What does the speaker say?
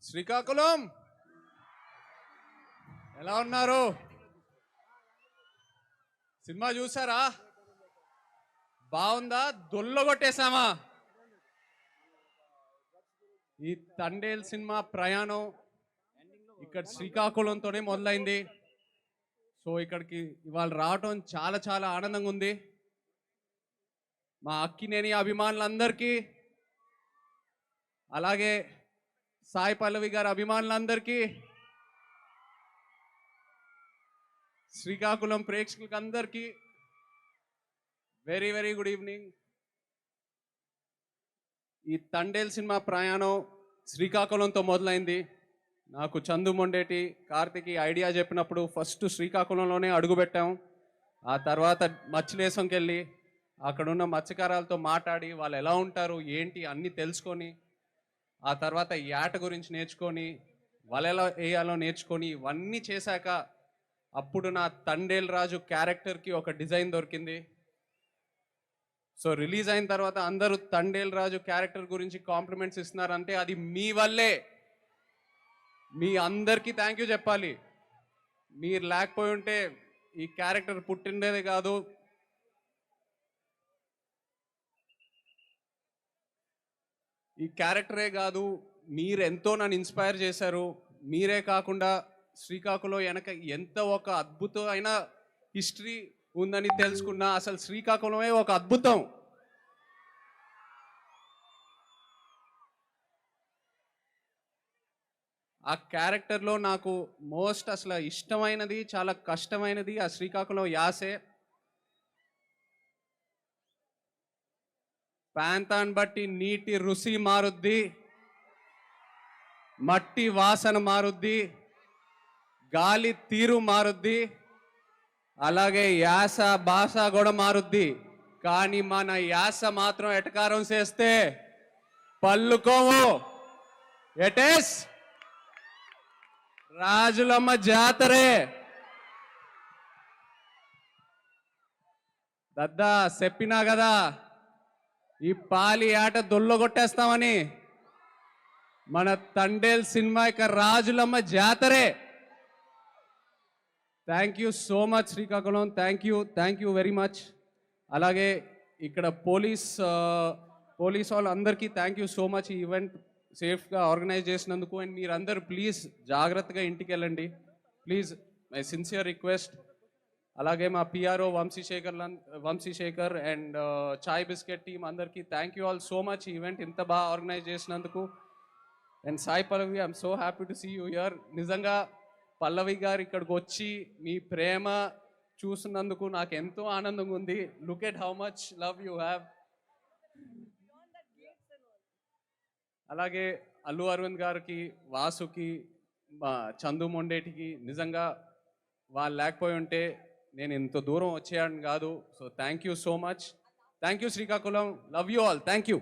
శ్రీకాకుళం ఎలా ఉన్నారు? సినిమా చూసారా? బాగుందా? దొల్లగొట్టేశామా? ఈ తండేల్ సినిమా ప్రయాణం ఇక్కడ శ్రీకాకుళంతోనే మొదలైంది. సో ఇక్కడికి ఇవాళ రావటం చాలా చాలా ఆనందంగా ఉంది. మా అక్కినేని అభిమానులందరికీ, అలాగే సాయి పల్లవి గారి అభిమానులందరికీ, శ్రీకాకుళం ప్రేక్షకులకి అందరికీ వెరీ వెరీ గుడ్ ఈవినింగ్. ఈ తండేల్ సినిమా ప్రయాణం శ్రీకాకుళంతో మొదలైంది. నాకు చందు మొండేటి, కార్తికి ఐడియా చెప్పినప్పుడు ఫస్ట్ శ్రీకాకుళంలోనే అడుగుపెట్టాం. ఆ తర్వాత మత్స్యలేశంకి వెళ్ళి అక్కడున్న మత్స్యకారాలతో మాట్లాడి వాళ్ళు ఎలా ఉంటారు ఏంటి అన్నీ తెలుసుకొని, ఆ తర్వాత యాట గురించి నేర్చుకొని, వాళ్ళు ఎలా వేయాలో నేర్చుకొని, ఇవన్నీ చేశాక అప్పుడు నా తండేల్ రాజు క్యారెక్టర్కి ఒక డిజైన్ దొరికింది. సో రిలీజ్ అయిన తర్వాత అందరూ తండేల్ రాజు క్యారెక్టర్ గురించి కాంప్లిమెంట్స్ ఇస్తున్నారంటే అది మీ వల్లే. మీ అందరికీ థ్యాంక్ యూ చెప్పాలి. మీరు లేకపోయి ఉంటే ఈ క్యారెక్టర్ పుట్టిండేదే కాదు. ఈ క్యారెక్టరే కాదు, మీరు ఎంతో నన్ను ఇన్స్పైర్ చేశారు. మీరే కాకుండా శ్రీకాకుళం వెనక ఎంత ఒక అద్భుతమైన హిస్టరీ ఉందని తెలుసుకున్నా. అసలు శ్రీకాకుళమే ఒక అద్భుతం. ఆ క్యారెక్టర్లో నాకు మోస్ట్ అసలు ఇష్టమైనది, చాలా కష్టమైనది ఆ శ్రీకాకుళం యాసే. ప్రాంతాన్ని బట్టి నీటి రుచి మారుద్ది, మట్టి వాసన మారుద్ది, గాలి తీరు మారుద్ది, అలాగే యాస భాష కూడా మారుద్ది. కానీ మన యాస మాత్రం ఎటకారం చేస్తే పల్లుకోవు. ఎటేస్ రాజులమ్మ జాతరే. దద్దా చెప్పినా కదా ఈ పాలి ఆట దొల్లగొట్టేస్తామని. మన తండేల్ సినిమా ఇక రాజులమ్మ జాతరే. Thank you so much Srikakulam. Thank you very much. అలాగే ఇక్కడ పోలీస్ వాళ్ళందరికీ థ్యాంక్ యూ సో మచ్. ఈ ఈవెంట్ సేఫ్గా ఆర్గనైజ్ చేసినందుకు. అండ్ మీరందరూ ప్లీజ్ జాగ్రత్తగా ఇంటికి వెళ్ళండి ప్లీజ్, మై సిన్సియర్ రిక్వెస్ట్. అలాగే మా PRO Vamsi Shekar and Chai Bisket team అందరికీ thank you all so much. ఈ ఈవెంట్ ఇంత బాగా ఆర్గనైజ్ చేసినందుకు. And Sai Pallavi, I'm so happy to see you here. నిజంగా పల్లవి గారు ఇక్కడికి వచ్చి మీ ప్రేమ చూసినందుకు నాకు ఎంతో ఆనందంగా ఉంది. Look at how much love you have. అలాగే అల్లు అరవింద్ గారికి, వాసుకి, చందు మొండేటికి నిజంగా వాళ్ళు లేకపోయి ఉంటే నేను ఇంత దూరం వచ్చేయాలని కాదు. So thank you so much. Thank you Srikakulam. Love you all. Thank you.